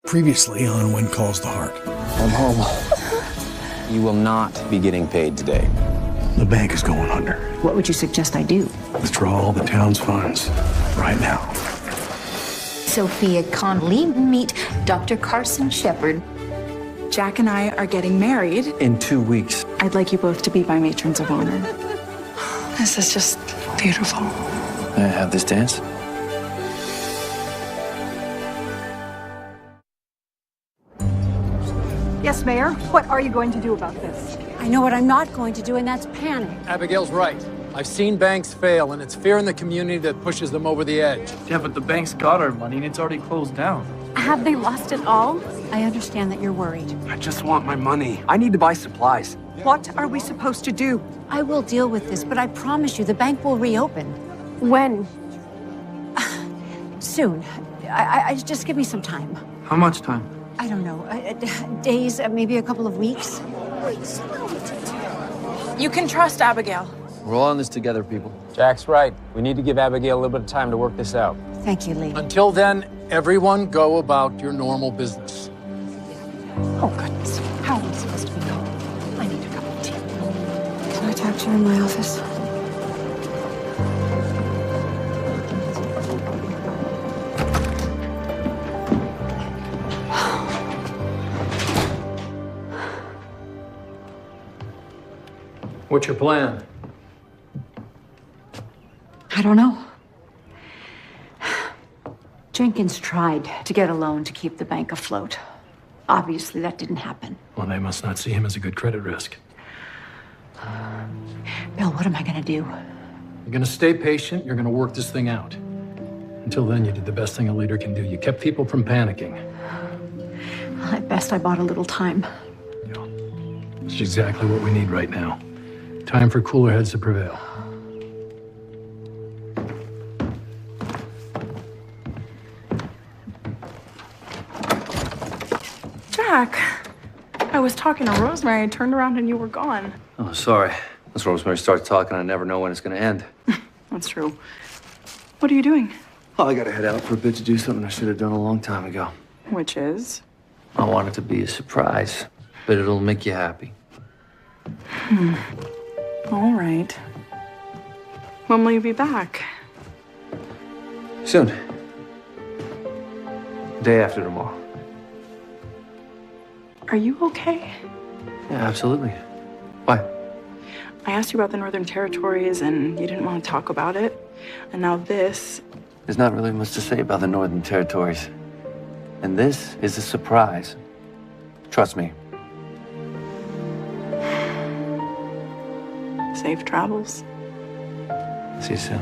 Previously on When Calls the Heart. I'm home. You will not be getting paid today. The bank is going under. What would you suggest I do? Withdraw all the town's funds right now. Sophia Connolly, meet Dr. Carson Shepard. Jack and I are getting married. In 2 weeks. I'd like you both to be my matrons of honor. This is just beautiful. May I have this dance? Yes, Mayor. What are you going to do about this? I know what I'm not going to do, and that's panic. Abigail's right. I've seen banks fail, and it's fear in the community that pushes them over the edge. Yeah, but the bank's got our money, and it's already closed down. Have they lost it all? I understand that you're worried. I just want my money. I need to buy supplies. What are we supposed to do? I will deal with this, but I promise you the bank will reopen. When? Soon. I just give me some time. How much time? I don't know. Days, maybe a couple of weeks. You can trust Abigail. We're all in this together, people. Jack's right. We need to give Abigail a little bit of time to work this out. Thank you, Lee. Until then, everyone go about your normal business. Oh, goodness. How am I supposed to be home? I need a cup of tea. Can I talk to you in my office? What's your plan? I don't know. Jenkins tried to get a loan to keep the bank afloat. Obviously, that didn't happen. Well, they must not see him as a good credit risk. Bill, what am I gonna do? You're gonna stay patient. You're gonna work this thing out. Until then, you did the best thing a leader can do. You kept people from panicking. Well, at best, I bought a little time. Yeah. It's exactly what we need right now. Time for cooler heads to prevail. Jack, I was talking to Rosemary. I turned around and you were gone. Oh, sorry. Once Rosemary starts talking, I never know when it's going to end. That's true. What are you doing? Oh, I got to head out for a bit to do something I should have done a long time ago. Which is? I want it to be a surprise, but it'll make you happy. All right. When will you be back? Soon. Day after tomorrow. Are you okay? Yeah, absolutely. Why? I asked you about the Northern Territories and you didn't want to talk about it. And now this. There's not really much to say about the Northern Territories. And this is a surprise. Trust me. Safe travels. See you soon.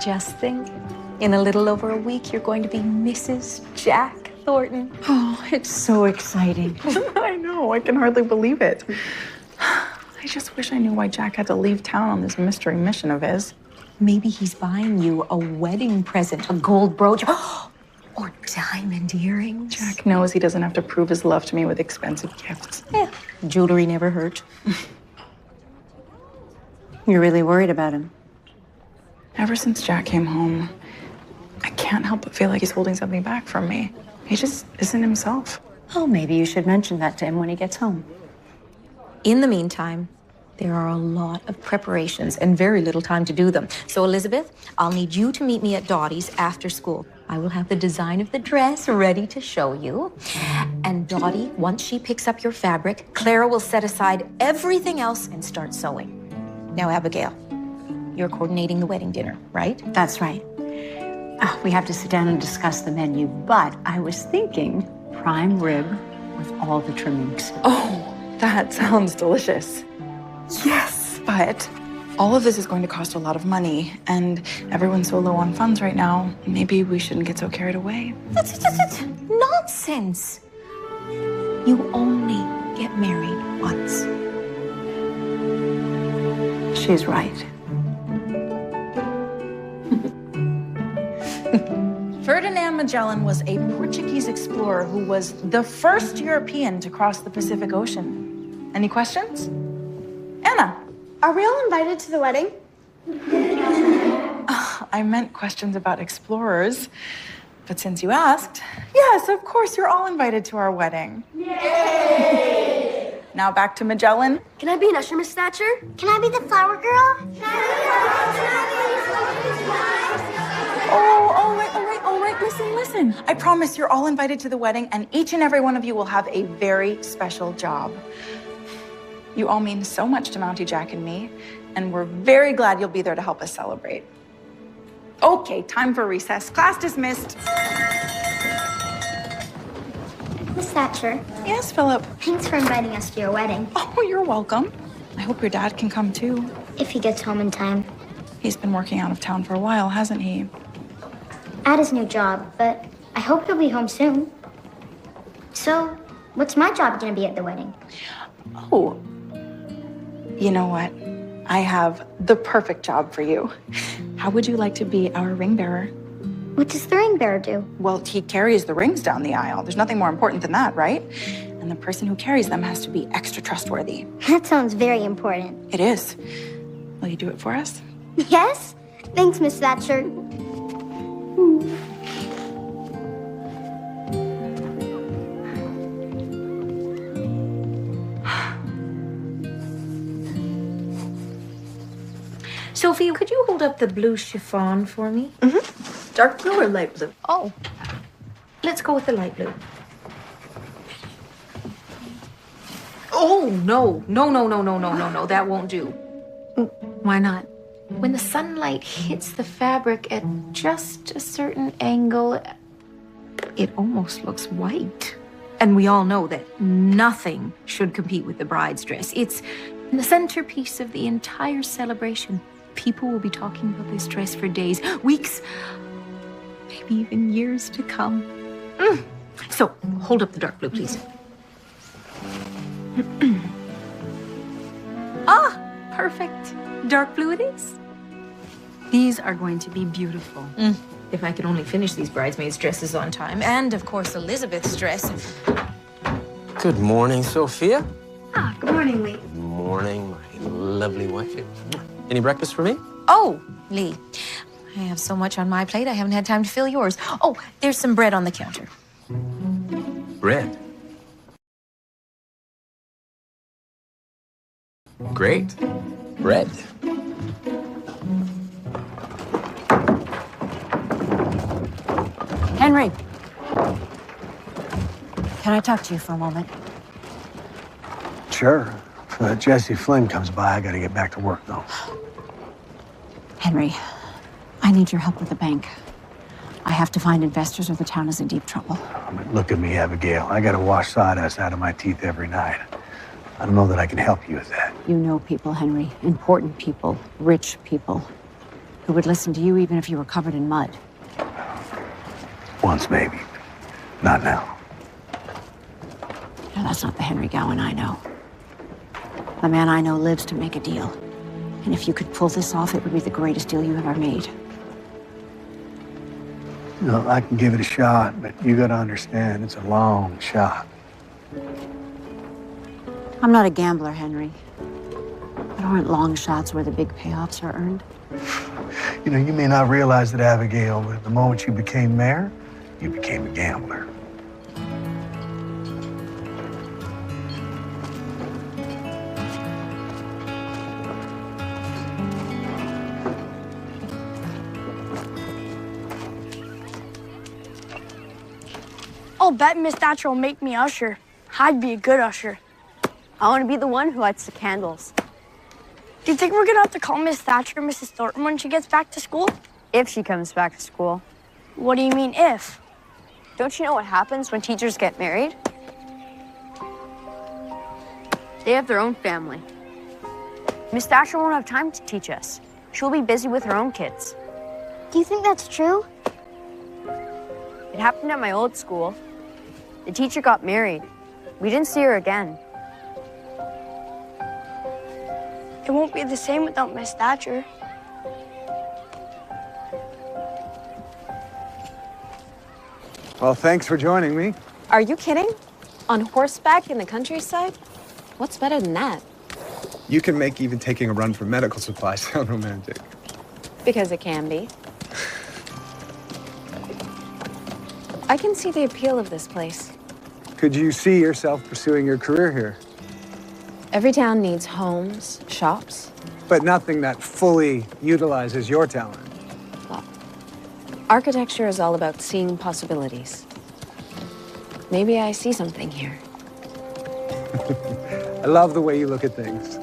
Just think, in a little over a week, you're going to be Mrs. Jack Thornton. Oh, it's so exciting. I know, I can hardly believe it. I just wish I knew why Jack had to leave town on this mystery mission of his. Maybe he's buying you a wedding present, a gold brooch, or diamond earrings. Jack knows he doesn't have to prove his love to me with expensive gifts. Yeah, jewelry never hurt. You're really worried about him. Ever since Jack came home, I can't help but feel like he's holding something back from me. He just isn't himself. Oh, maybe you should mention that to him when he gets home. In the meantime, there are a lot of preparations and very little time to do them. So, Elizabeth, I'll need you to meet me at Dottie's after school. I will have the design of the dress ready to show you. And Dottie, once she picks up your fabric, Clara will set aside everything else and start sewing. Now, Abigail, you're coordinating the wedding dinner, right? That's right. We have to sit down and discuss the menu, but I was thinking prime rib with all the trimmings. Oh, that sounds delicious. Yes, but All of this is going to cost a lot of money, and everyone's so low on funds right now. Maybe we shouldn't get so carried away. Nonsense. You only get married once. She's right. Ferdinand Magellan was a Portuguese explorer who was the first European to cross the Pacific Ocean. Any questions? Anna. Are we all invited to the wedding? I meant questions about explorers. But since you asked, yes, of course, you're all invited to our wedding. Yay! Now back to Magellan. Can I be an usher, Miss Thatcher? Can I be the flower girl? All right, listen. I promise you're all invited to the wedding, and each and every one of you will have a very special job. You all mean so much to Mountie Jack and me, and we're very glad you'll be there to help us celebrate. Okay, time for recess. Class dismissed. Miss Thatcher. Yes, Philip. Thanks for inviting us to your wedding. Oh, you're welcome. I hope your dad can come too. If he gets home in time. He's been working out of town for a while, hasn't he? At his new job, but I hope he'll be home soon. So, what's my job gonna be at the wedding? Oh, you know what? I have the perfect job for you. How would you like to be our ring bearer? What does the ring bearer do? Well, he carries the rings down the aisle. There's nothing more important than that, right? And the person who carries them has to be extra trustworthy. That sounds very important. It is. Will you do it for us? Yes? Thanks, Miss Thatcher. Sophie, could you hold up the blue chiffon for me? Mm-hmm. Dark blue or light blue? Oh, let's go with the light blue. Oh, no, that won't do. Why not? When the sunlight hits the fabric at just a certain angle, it almost looks white. And we all know that nothing should compete with the bride's dress. It's the centerpiece of the entire celebration. People will be talking about this dress for days, weeks, maybe even years to come. So, hold up the dark blue, please. Ah, perfect. Dark blue it is. These are going to be beautiful. If I could only finish these bridesmaids' dresses on time. And, of course, Elizabeth's dress. Good morning, Sophia. Ah, good morning, Lee. Good morning, my lovely wife. Any breakfast for me? Oh, Lee, I have so much on my plate, I haven't had time to fill yours. Oh, there's some bread on the counter. Bread. Great. Bread. Henry, can I talk to you for a moment? Sure. If Jesse Flynn comes by, I gotta get back to work, though. Henry, I need your help with the bank. I have to find investors or the town is in deep trouble. I mean, look at me, Abigail. I gotta wash sawdust out of my teeth every night. I don't know that I can help you with that. You know people, Henry. Important people, rich people, who would listen to you even if you were covered in mud. Once, maybe. Not now. No, that's not the Henry Gowan I know. The man I know lives to make a deal. And if you could pull this off, it would be the greatest deal you ever made. You know, I can give it a shot, but you gotta understand, it's a long shot. I'm not a gambler, Henry. But aren't long shots where the big payoffs are earned? You know, you may not realize that, Abigail, but the moment you became mayor, you became a gambler. I'll bet Miss Thatcher will make me usher. I'd be a good usher. I want to be the one who lights the candles. Do you think we're gonna have to call Miss Thatcher Mrs. Thornton when she gets back to school? If she comes back to school. What do you mean, if? Don't you know what happens when teachers get married? They have their own family. Miss Thatcher won't have time to teach us. She'll be busy with her own kids. Do you think that's true? It happened at my old school. The teacher got married. We didn't see her again. It won't be the same without Miss Thatcher. Well, thanks for joining me. Are you kidding? On horseback in the countryside? What's better than that? You can make even taking a run for medical supplies sound romantic. Because it can be. I can see the appeal of this place. Could you see yourself pursuing your career here? Every town needs homes, shops. But nothing that fully utilizes your talent. Well, architecture is all about seeing possibilities. Maybe I see something here. I love the way you look at things.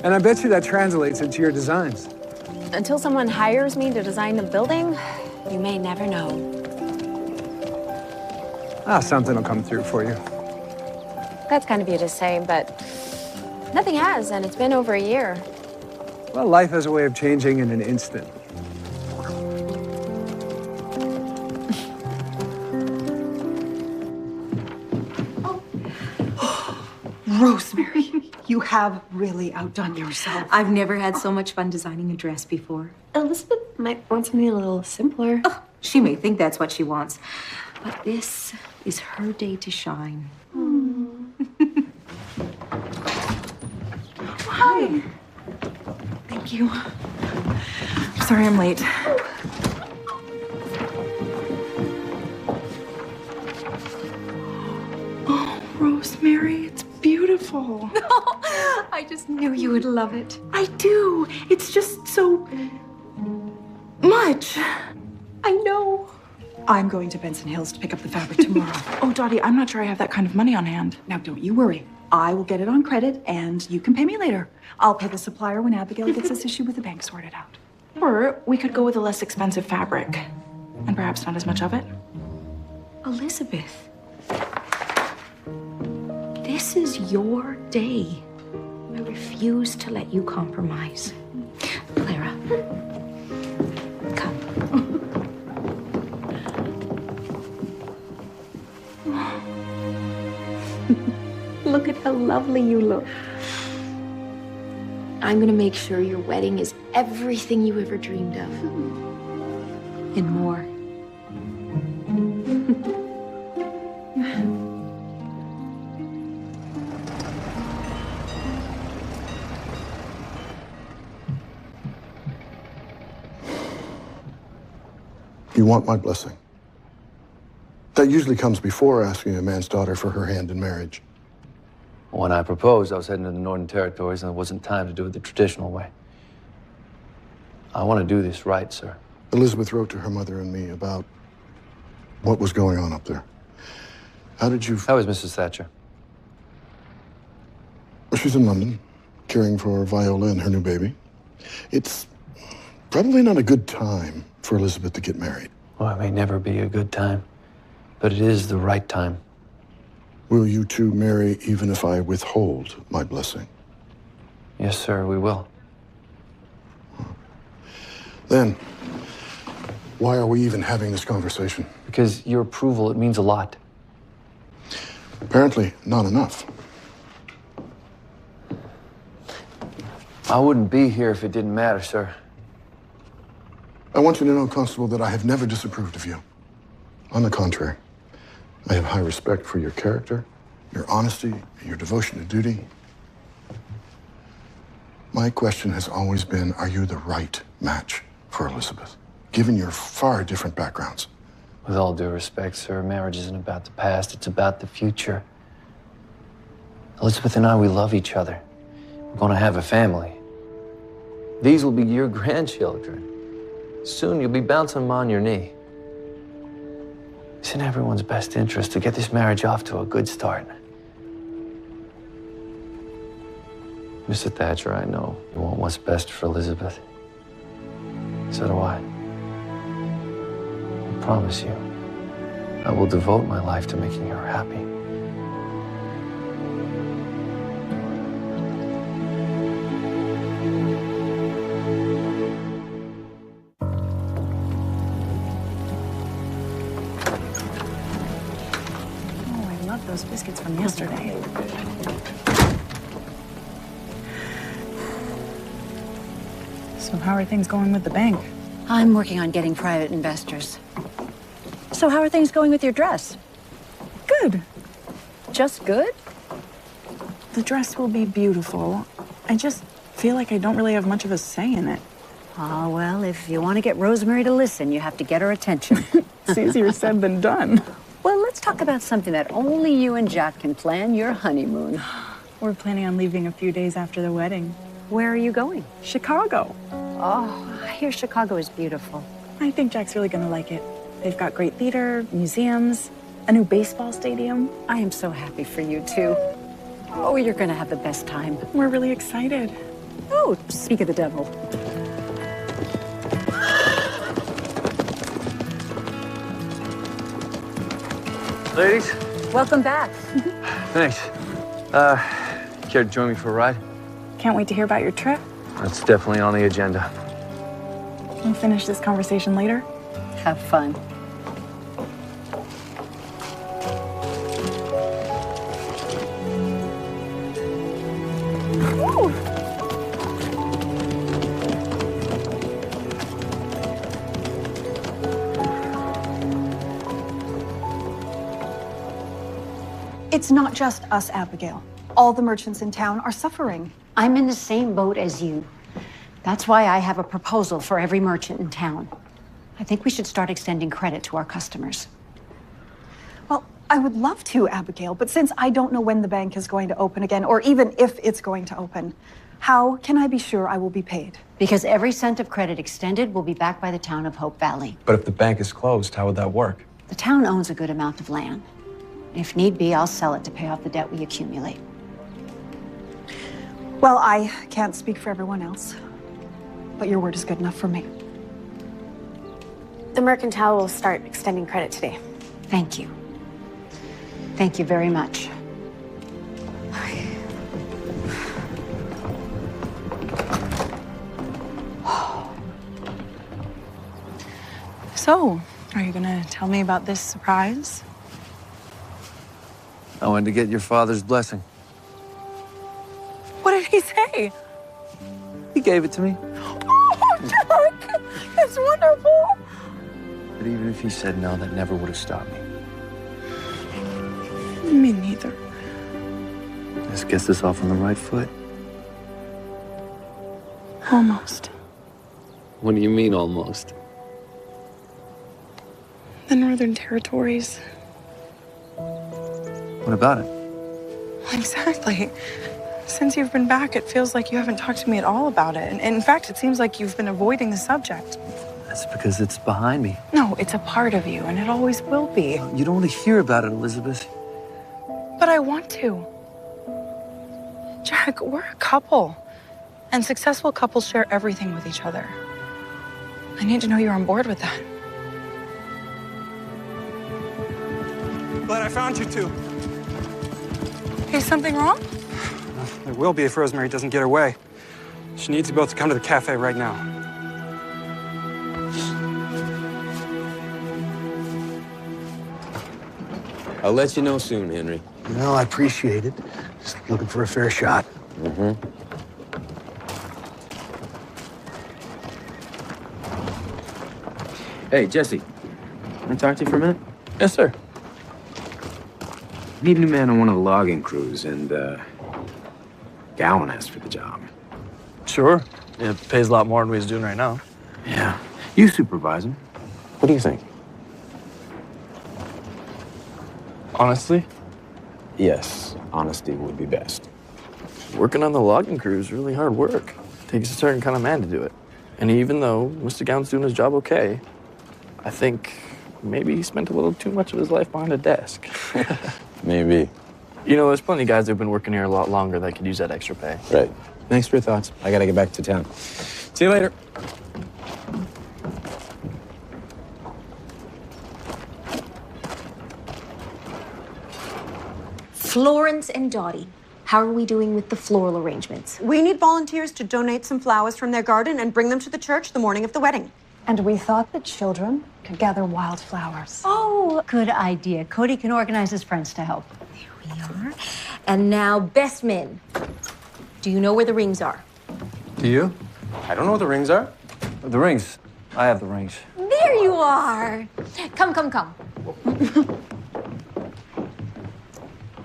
And I bet you that translates into your designs. Until someone hires me to design a building, you may never know. Something will come through for you. That's kind of you to say, but nothing has, and it's been over a year. Well, life has a way of changing in an instant. Rosemary, you have really outdone yourself. I've never had so much fun designing a dress before. Elizabeth might want something a little simpler. Oh, she may think that's what she wants, but this is her day to shine. Hi. Thank you. Sorry I'm late. Oh, Rosemary, it's beautiful. I just knew you would love it. I do. It's just so much. I know. I'm going to Benson Hills to pick up the fabric tomorrow. Oh, Dottie, I'm not sure I have that kind of money on hand. Now, don't you worry. I will get it on credit, and you can pay me later. I'll pay the supplier when Abigail gets this issue with the bank sorted out. Or we could go with a less expensive fabric, and perhaps not as much of it. Elizabeth, this is your day. I refuse to let you compromise. Clara, come. Look at how lovely you look. I'm gonna make sure your wedding is everything you ever dreamed of. And more. You want my blessing. That usually comes before asking a man's daughter for her hand in marriage. When I proposed, I was heading to the Northern Territories, and there wasn't time to do it the traditional way. I want to do this right, sir. Elizabeth wrote to her mother and me about what was going on up there. How did you... How is Mrs. Thatcher? She's in London, caring for Viola and her new baby. It's probably not a good time for Elizabeth to get married. Well, it may never be a good time, but it is the right time. Will you two marry even if I withhold my blessing? Yes, sir, we will. Then, why are we even having this conversation? Because your approval, it means a lot. Apparently, not enough. I wouldn't be here if it didn't matter, sir. I want you to know, Constable, that I have never disapproved of you. On the contrary, I have high respect for your character, your honesty, your devotion to duty. My question has always been, are you the right match for Elizabeth, given your far different backgrounds? With all due respect, sir, marriage isn't about the past, it's about the future. Elizabeth and I, we love each other. We're going to have a family. These will be your grandchildren. Soon you'll be bouncing them on your knee. It's in everyone's best interest to get this marriage off to a good start. Mr. Thatcher, I know you want what's best for Elizabeth. So do I. I promise you, I will devote my life to making her happy. those biscuits from yesterday. So how are things going with the bank? I'm working on getting private investors. So how are things going with your dress? Good. Just good? The dress will be beautiful. I just feel like I don't really have much of a say in it. Ah, well, if you want to get Rosemary to listen, you have to get her attention. It's easier said than done. Well, let's talk about something that only you and Jack can plan, your honeymoon. We're planning on leaving a few days after the wedding. Where are you going? Chicago. Oh, I hear Chicago is beautiful. I think Jack's really gonna like it. They've got great theater, museums, a new baseball stadium. I am so happy for you, too. Oh, you're gonna have the best time. We're really excited. Oh, speak of the devil. Ladies, Welcome back. thanks. Care to join me for a ride? Can't wait to hear about your trip. That's definitely on the agenda. We'll finish this conversation later. Have fun. It's not just us, Abigail. All the merchants in town are suffering. I'm in the same boat as you. That's why I have a proposal for every merchant in town. I think we should start extending credit to our customers. Well, I would love to, Abigail, but since I don't know when the bank is going to open again, or even if it's going to open, how can I be sure I will be paid? Because every cent of credit extended will be backed by the town of Hope Valley. But if the bank is closed, how would that work? The town owns a good amount of land. If need be, I'll sell it to pay off the debt we accumulate. Well, I can't speak for everyone else, but your word is good enough for me. The Mercantile will start extending credit today. Thank you. Thank you very much. So, are you gonna tell me about this surprise? I wanted to get your father's blessing. What did he say? He gave it to me. Oh, Jack! It's wonderful! But even if he said no, that never would have stopped me. Me neither. This gets us off on the right foot. Almost. What do you mean, almost? The Northern Territories. What about it? Exactly. Since you've been back, it feels like you haven't talked to me at all about it. And in fact, it seems like you've been avoiding the subject. That's because it's behind me. No, it's a part of you, and it always will be. You don't want to hear about it, Elizabeth. But I want to. Jack, we're a couple. And successful couples share everything with each other. I need to know you're on board with that. Glad I found you two. Is something wrong? There will be if Rosemary doesn't get her way. She needs you both to come to the cafe right now. I'll let you know soon, Henry. No, I appreciate it. Just looking for a fair shot. Mm-hmm. Hey, Jesse. Can I talk to you for a minute? Yes, sir. Need a new man on one of the logging crews, and Gowan asked for the job. Sure. It pays a lot more than he's doing right now. Yeah. You supervise him. What do you think? Honestly, Yes, honesty would be best. working on the logging crew is really hard work. Takes a certain kind of man to do it. And even though Mr. Gowan's doing his job okay, I think maybe he spent a little too much of his life behind a desk. Maybe. You know, there's plenty of guys who've been working here a lot longer that could use that extra pay. Right. Thanks for your thoughts. I gotta get back to town. See you later. Florence and Dottie, how are we doing with the floral arrangements? We need volunteers to donate some flowers from their garden and bring them to the church the morning of the wedding. And we thought that children could gather wildflowers. Oh, good idea. Cody can organize his friends to help. There we are. And now, best men. Do you know where the rings are? Do you? I don't know what the rings are. The rings. I have the rings. There you are. Come, come, come.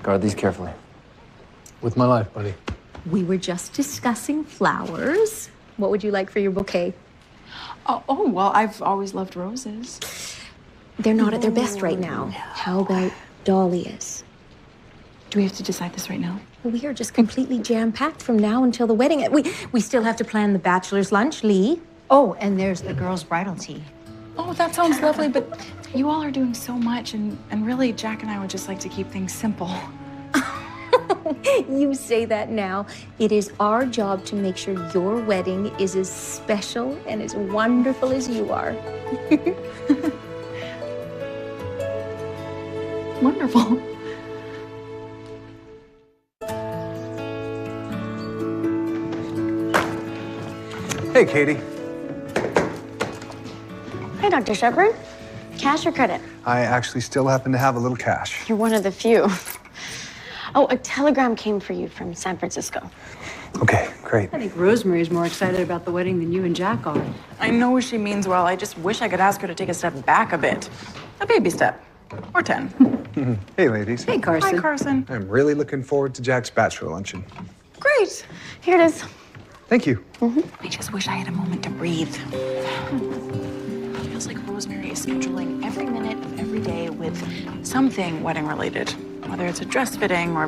Guard these carefully. With my life, buddy. We were just discussing flowers. What would you like for your bouquet? Oh, well, I've always loved roses. They're not at their best right now. How about dahlias? Do we have to decide this right now? We are just completely jam-packed from now until the wedding. We still have to plan the bachelor's lunch, Lee. Oh, and there's the girls' bridal tea. Oh, that sounds lovely, but you all are doing so much, and really, Jack and I would just like to keep things simple. You say that now. It is our job to make sure your wedding is as special and as wonderful as you are. Wonderful. Hey, Katie. Hi, Dr. Shepard. Cash or credit? I actually still happen to have a little cash. You're one of the few. Oh, a telegram came for you from San Francisco. Okay, great. I think Rosemary's more excited about the wedding than you and Jack are. I know she means well. I just wish I could ask her to take a step back a bit. A baby step. Or 10. Hey, ladies. Hey, Carson. Hi, Carson. I'm really looking forward to Jack's bachelor luncheon. Great. Here it is. Thank you. I just wish I had a moment to breathe. It feels like Rosemary is scheduling every minute of every day with something wedding related. Whether it's a dress fitting or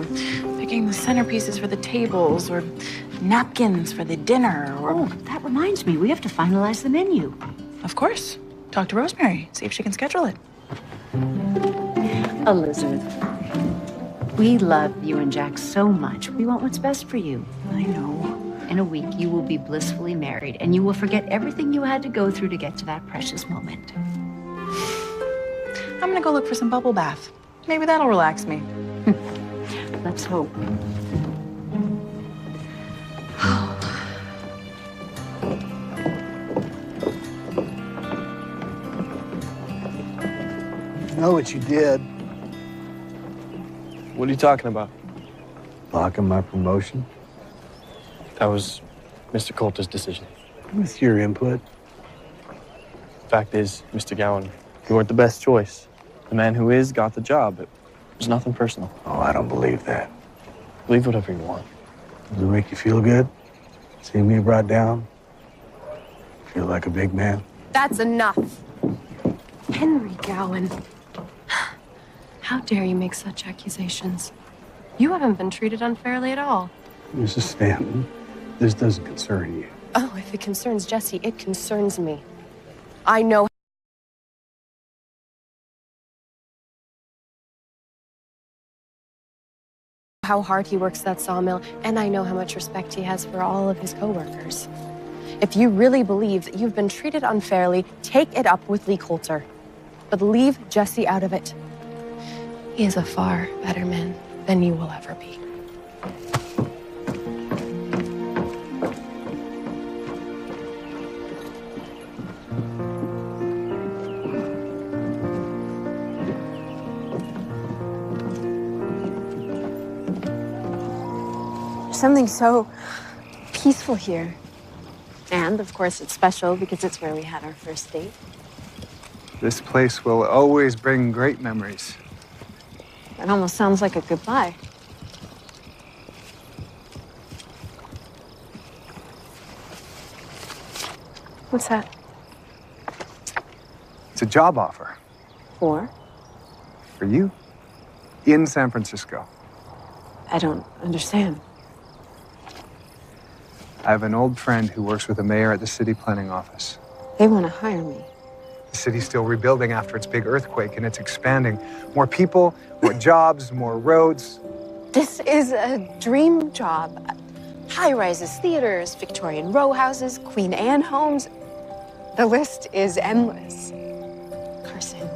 picking the centerpieces for the tables or napkins for the dinner or... Oh, that reminds me. We have to finalize the menu. Of course. Talk to Rosemary. See if she can schedule it. Elizabeth, we love you and Jack so much. We want what's best for you. I know. In a week, you will be blissfully married, and you will forget everything you had to go through to get to that precious moment. I'm gonna go look for some bubble bath. Maybe that'll relax me. Let's hope. You know what you did? What are you talking about? Blocking my promotion? That was Mr. Coulter's decision. With your input? Fact is, Mr. Gowan, you weren't the best choice. The man who is got the job. It was nothing personal. Oh, I don't believe that. Believe whatever you want. Does it make you feel good? Seeing me brought down? Feel like a big man? That's enough. Henry Gowan. How dare you make such accusations? You haven't been treated unfairly at all. Mrs. Stanton, this doesn't concern you. Oh, if it concerns Jesse, it concerns me. I know how hard he works that sawmill, and I know how much respect he has for all of his coworkers. If you really believe that you've been treated unfairly, take it up with Lee Coulter. But leave Jesse out of it. He is a far better man than you will ever be. There's something so peaceful here. And, of course, it's special because it's where we had our first date. This place will always bring great memories. It almost sounds like a goodbye. What's that? It's a job offer. For? For you. In San Francisco. I don't understand. I have an old friend who works with the mayor at the city planning office. They want to hire me. The city's still rebuilding after its big earthquake, and it's expanding. More people, more jobs, more roads. This is a dream job. High-rises, theaters, Victorian row houses, Queen Anne homes. The list is endless. Carson,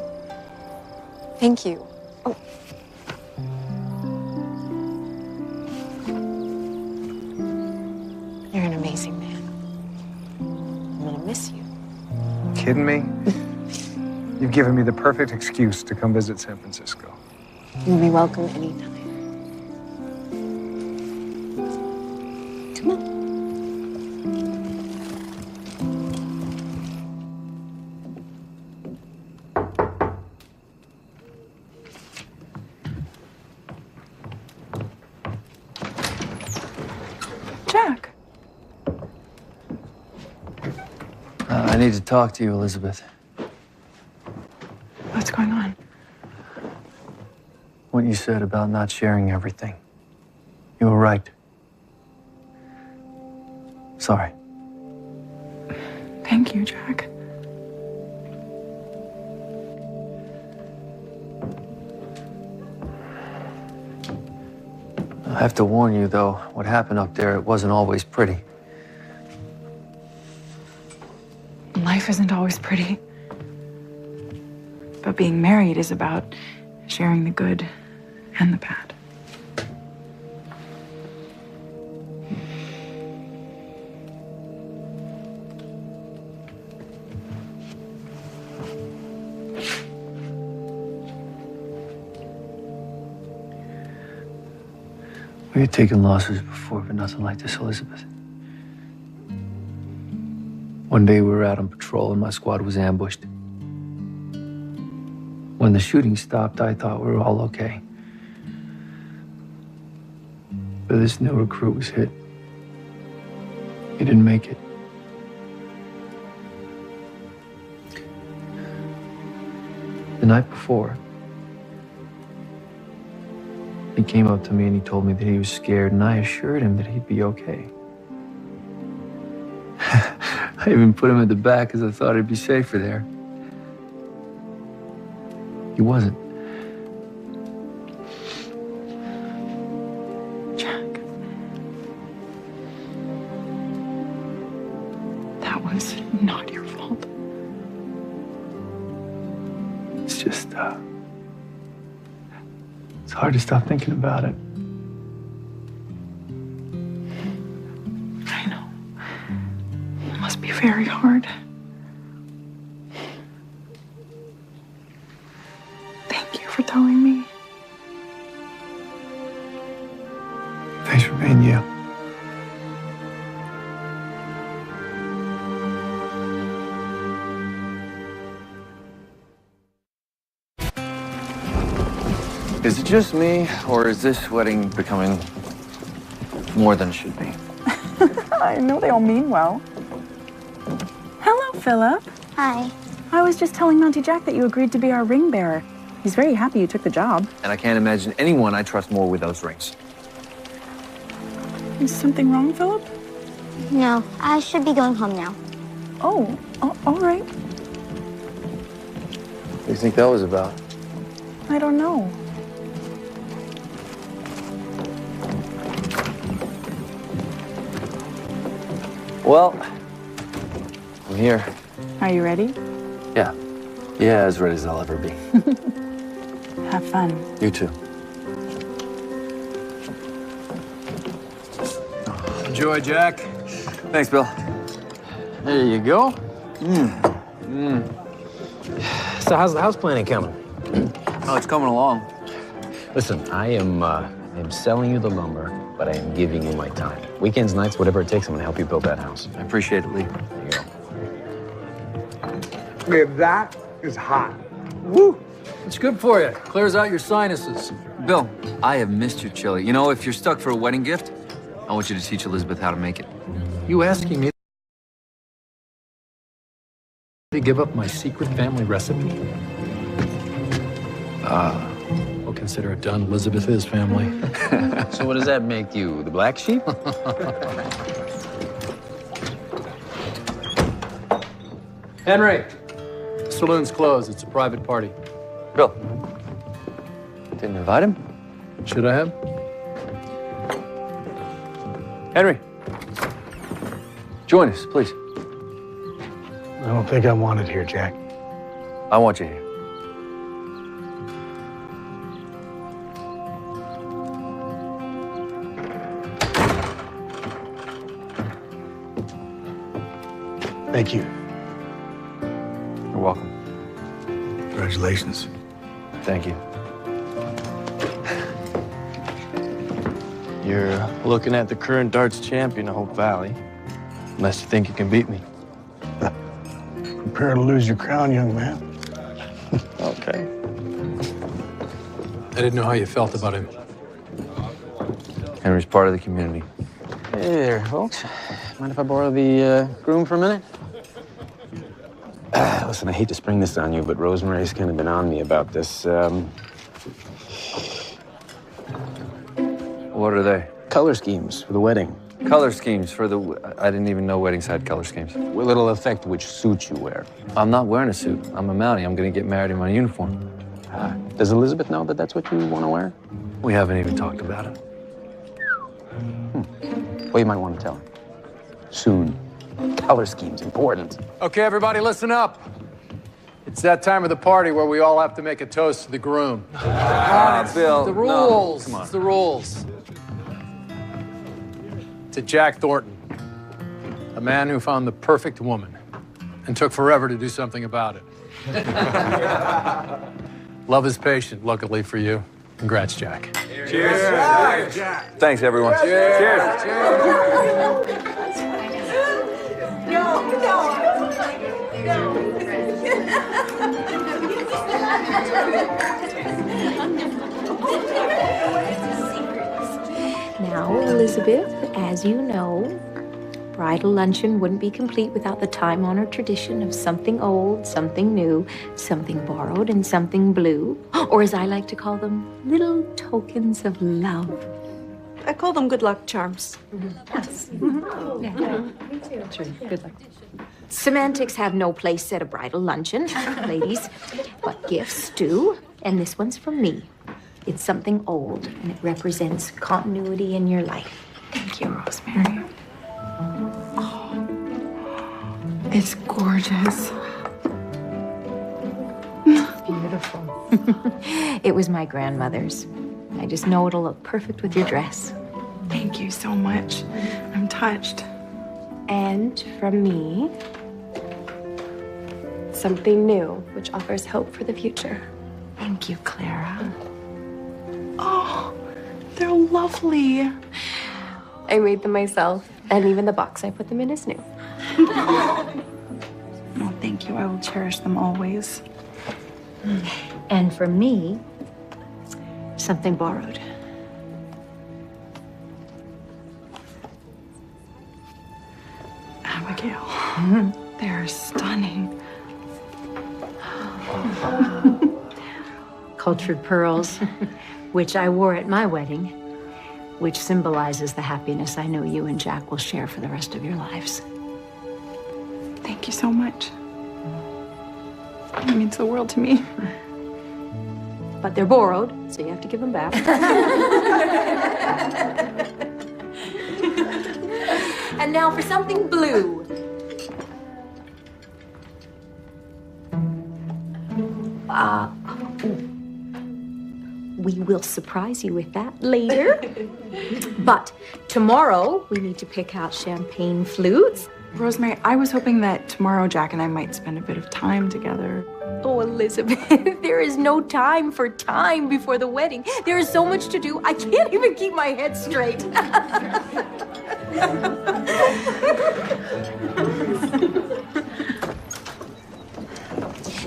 thank you. Oh. You're an amazing man. I'm gonna miss you. kidding me? You've given me the perfect excuse to come visit San Francisco. You'll be welcome anytime. Come on. Jack. I need to talk to you, Elizabeth. What's going on? What you said about not sharing everything. You were right. Sorry. Thank you, Jack. I have to warn you, though, what happened up there, it wasn't always pretty. Life isn't always pretty. But being married is about sharing the good and the bad. We had taken losses before, but nothing like this, Elizabeth. One day we were out on patrol and my squad was ambushed. When the shooting stopped, I thought we were all okay. But this new recruit was hit. He didn't make it. The night before, he came up to me and he told me that he was scared, and I assured him that he'd be okay. I even put him at the back because I thought he'd be safer there. He wasn't. Jack. That was not your fault. It's just, it's hard to stop thinking about it. I know. It must be very hard. Thank you for telling me. Thanks for being you. Is it just me, or is this wedding becoming more than it should be? I know they all mean well. Hello, Philip. Hi. I was just telling Monty Jack that you agreed to be our ring bearer. He's very happy you took the job. And I can't imagine anyone I trust more with those rings. Is something wrong, Philip? No, I should be going home now. Oh, all right. What do you think that was about? I don't know. Well, I'm here. Are you ready? Yeah. Yeah, as ready as I'll ever be. Have fun. You too. Enjoy, Jack. Thanks, Bill. There you go. So how's the house planning coming? Oh, it's coming along. Listen, I am selling you the lumber, but I am giving you my time. Weekends, nights, whatever it takes, I'm gonna help you build that house. I appreciate it, Lee. There you go. Okay, that is hot. Woo! It's good for you. Clears out your sinuses. Bill, I have missed your chili. You know, if you're stuck for a wedding gift, I want you to teach Elizabeth how to make it. You asking me to give up my secret family recipe? We'll consider it done. Elizabeth is family. So what does that make you, the black sheep? Henry, the saloon's closed. It's a private party. Bill, didn't invite him? Should I have? Henry, join us, please. I don't think I wanted here, Jack. I want you here. Thank you. Congratulations. Thank you. You're looking at the current darts champion of Hope Valley, unless you think you can beat me. Prepare to lose your crown, young man. Okay. I didn't know how you felt about him. Henry's part of the community. Hey there, folks. Mind if I borrow the groom for a minute? Listen, I hate to spring this on you, but Rosemary's kind of been on me about this. What are they? Color schemes for the wedding. Color schemes for the... I didn't even know weddings had color schemes. Well, it'll affect which suit you wear. I'm not wearing a suit. I'm a Mountie. I'm going to get married in my uniform. Does Elizabeth know that that's what you want to wear? We haven't even talked about it. Well, you might want to tell her. Soon. Color scheme's important. Okay, everybody, listen up. It's that time of the party where we all have to make a toast to the groom. Bill. The rules. No, come on. It's the rules. To Jack Thornton, a man who found the perfect woman and took forever to do something about it. Love is patient, luckily for you. Congrats, Jack. Cheers. Cheers. Jack. Thanks, everyone. Cheers. Cheers. Now, Elizabeth, as you know, bridal luncheon wouldn't be complete without the time-honored tradition of something old, something new, something borrowed, and something blue. Or as I like to call them, little tokens of love. I call them good luck charms. Yes. Yeah. Me too. True. Good luck. Semantics have no place at a bridal luncheon, ladies, but gifts do. And this one's from me. It's something old, and it represents continuity in your life. Thank you, Rosemary. Oh, it's gorgeous. Beautiful. It was my grandmother's. I just know it'll look perfect with your dress. Thank you so much. I'm touched. And from me, something new, which offers hope for the future. Thank you, Clara. Oh, they're lovely. I made them myself, and even the box I put them in is new. Oh, thank you. I will cherish them always. And from me, something borrowed. Abigail, they're stunning. Cultured pearls, which I wore at my wedding, which symbolizes the happiness I know you and Jack will share for the rest of your lives. Thank you so much. It means the world to me. But they're borrowed, so you have to give them back. And now for something blue. We will surprise you with that later. But tomorrow, we need to pick out champagne flutes. Rosemary, I was hoping that tomorrow Jack and I might spend a bit of time together. Oh, Elizabeth, there is no time for time before the wedding. There is so much to do, I can't even keep my head straight.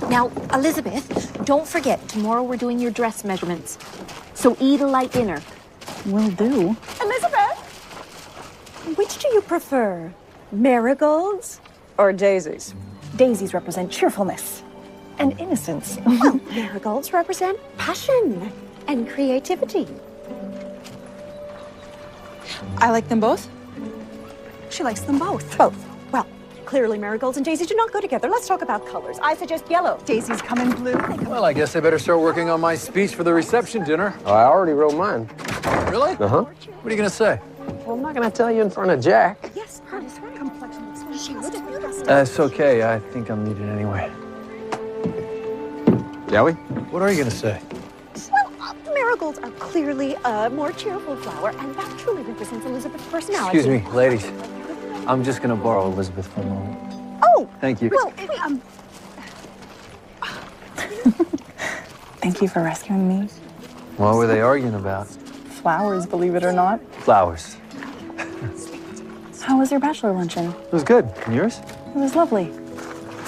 Now, Elizabeth, don't forget, tomorrow we're doing your dress measurements. So eat a light dinner. Will do. Elizabeth, which do you prefer? Marigolds or daisies? Daisies represent cheerfulness and innocence. Well, marigolds represent passion and creativity. I like them both. She likes them both. Both. Well, clearly marigolds and daisies do not go together. Let's talk about colors. I suggest yellow. Daisies come in blue. Well, I guess I better start working on my speech for the reception dinner. Oh, I already wrote mine. Really? Uh-huh. What are you gonna say? Well, I'm not gonna tell you in front of Jack. Yes, her complexion. She would have noticed. It's okay. I think I'm needed anyway. Shall we? What are you gonna say? Well, marigolds are clearly a more cheerful flower, and that truly represents Elizabeth's personality. Excuse me, ladies. I'm just gonna borrow Elizabeth for a moment. Oh! Thank you. Well, Thank you for rescuing me. What were they arguing about? Flowers, believe it or not. Flowers. How was your bachelor luncheon? It was good. And yours? It was lovely.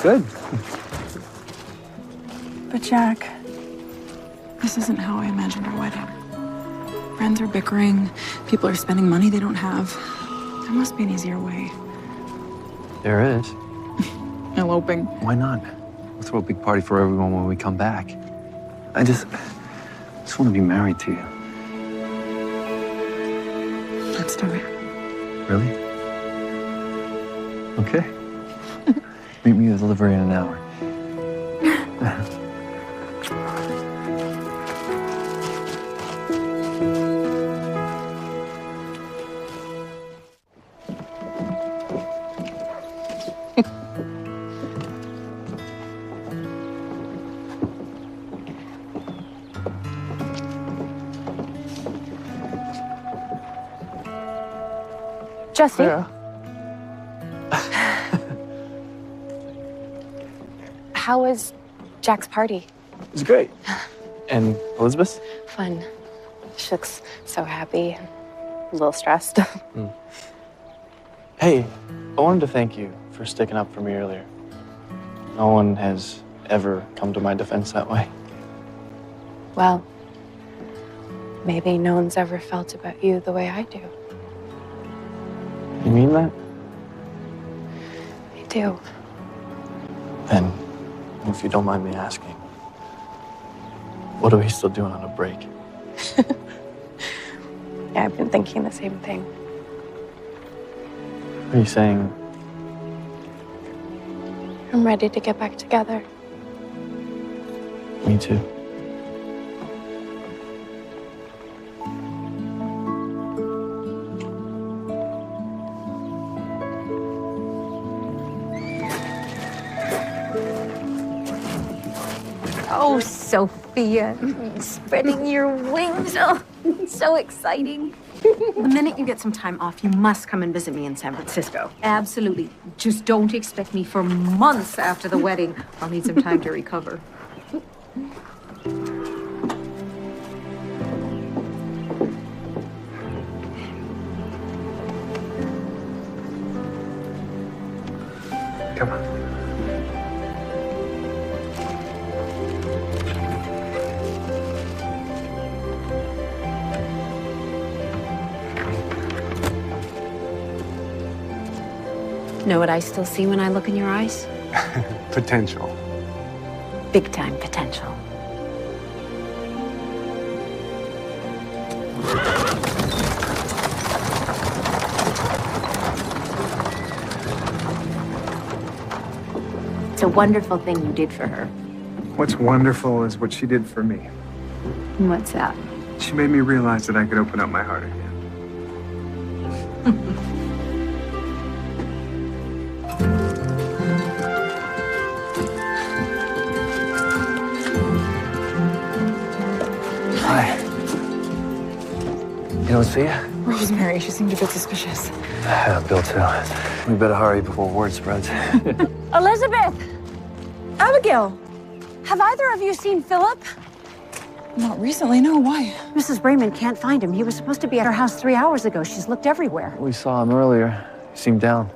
Good. But Jack, this isn't how I imagined our wedding. Friends are bickering. People are spending money they don't have. There must be an easier way. There is. Eloping. Why not? We'll throw a big party for everyone when we come back. I just want to be married to you. Let's do it. Really? Okay. Meet me at the delivery in an hour. Jesse? Yeah. How was Jack's party? It was great. And Elizabeth? Fun. She looks so happy. A little stressed. Hey, I wanted to thank you for sticking up for me earlier. No one has ever come to my defense that way. Well, maybe no one's ever felt about you the way I do. You mean that? I do. Then, if you don't mind me asking, what are we still doing on a break? Yeah, I've been thinking the same thing. Are you saying I'm ready to get back together. me too? Oh, Sophia, spreading your wings. Oh, so exciting. The minute you get some time off, you must come and visit me in San Francisco. Absolutely. Just don't expect me for months after the wedding. I'll need some time to recover. Come on. Know what I still see when I look in your eyes? Potential. Big time potential. It's a wonderful thing you did for her. What's wonderful is what she did for me. What's that? She made me realize that I could open up my heart again. Hi. You don't see ya? Rosemary, she seemed a bit suspicious. Bill, too. We better hurry before word spreads. Elizabeth! Abigail! Have either of you seen Philip? Not recently, no. Why? Mrs. Raymond can't find him. He was supposed to be at her house 3 hours ago. She's looked everywhere. We saw him earlier. He seemed down.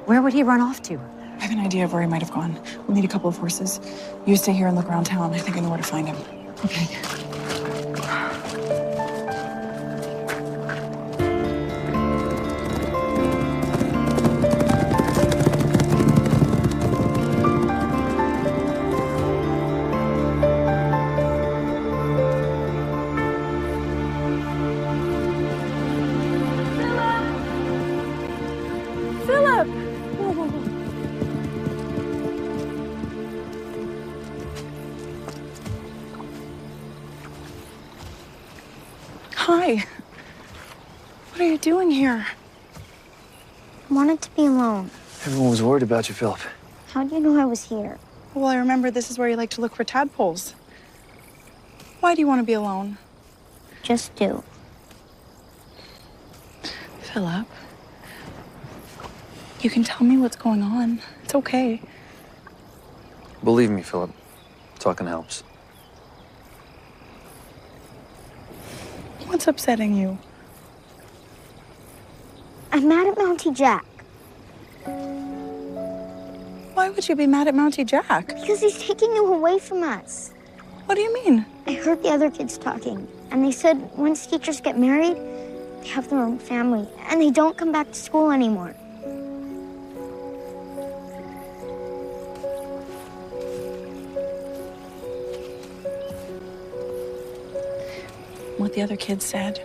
Where would he run off to? I have an idea of where he might have gone. We'll need a couple of horses. You stay here and look around town. I think I know where to find him. Okay. Philip! Hi. What are you doing here? I wanted to be alone. Everyone was worried about you, Philip. How do you know I was here? Well, I remember this is where you like to look for tadpoles. Why do you want to be alone? Just do. Philip, you can tell me what's going on. It's okay. Believe me, Philip. Talking helps. What's upsetting you? I'm mad at Mountie Jack. Why would you be mad at Mountie Jack? Because he's taking you away from us. What do you mean? I heard the other kids talking, and they said once teachers get married, they have their own family, and they don't come back to school anymore. What the other kids said,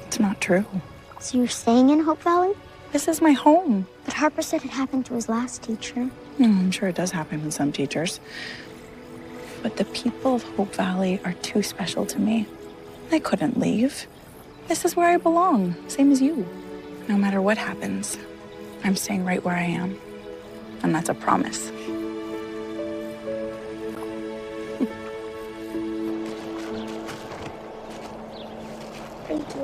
it's not true. So you're staying in Hope Valley? This is my home. But Harper said it happened to his last teacher. I'm sure it does happen with some teachers. But the people of Hope Valley are too special to me. I couldn't leave. This is where I belong, same as you. No matter what happens, I'm staying right where I am. And that's a promise. Thank you.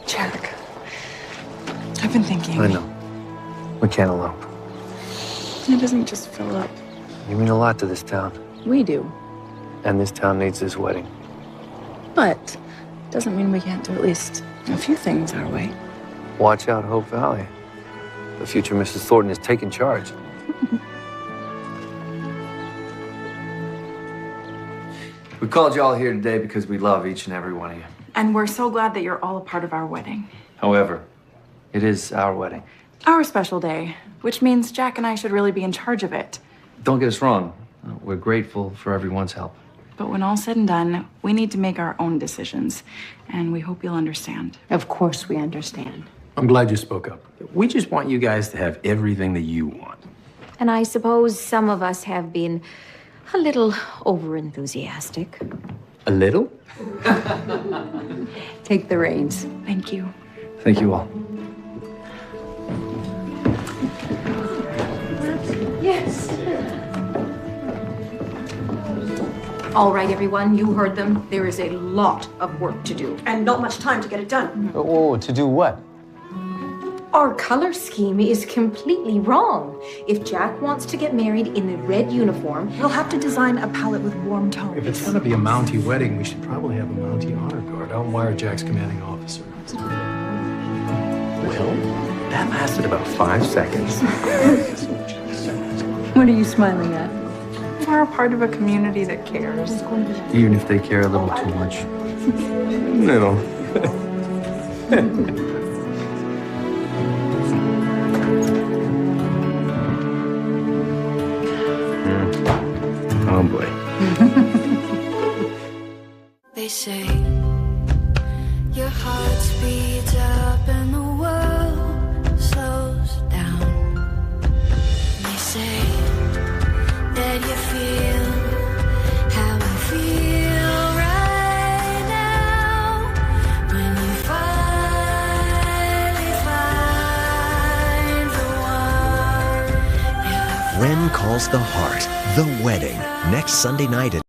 Jack, I've been thinking. I know. We can't elope. It isn't just Philip. You mean a lot to this town. We do. And this town needs this wedding. But doesn't mean we can't do at least a few things our way. Watch out, Hope Valley. The future Mrs. Thornton is taking charge. We called you all here today because we love each and every one of you. And we're so glad that you're all a part of our wedding. However, it is our wedding. Our special day, which means Jack and I should really be in charge of it. Don't get us wrong. We're grateful for everyone's help. But when all's said and done, we need to make our own decisions. And we hope you'll understand. Of course we understand. I'm glad you spoke up. We just want you guys to have everything that you want. And I suppose some of us have been a little over-enthusiastic. A little? Take the reins. Thank you. Thank you all. Yes. All right, everyone, you heard them. There is a lot of work to do. And not much time to get it done. Oh, to do what? Our color scheme is completely wrong. If Jack wants to get married in the red uniform, We'll have to design a palette with warm tones. If it's gonna be a Mountie wedding, we should probably have a Mountie honor guard. I'll wire Jack's commanding officer. Well, that lasted about 5 seconds. What are you smiling at? We're a part of a community that cares. Even if they care a little too much. No. Oh boy. They say your heart speeds up and the world slows down. They say that you feel how I feel right now when you finally find the one. When Calls the Heart, The Wedding, next Sunday night at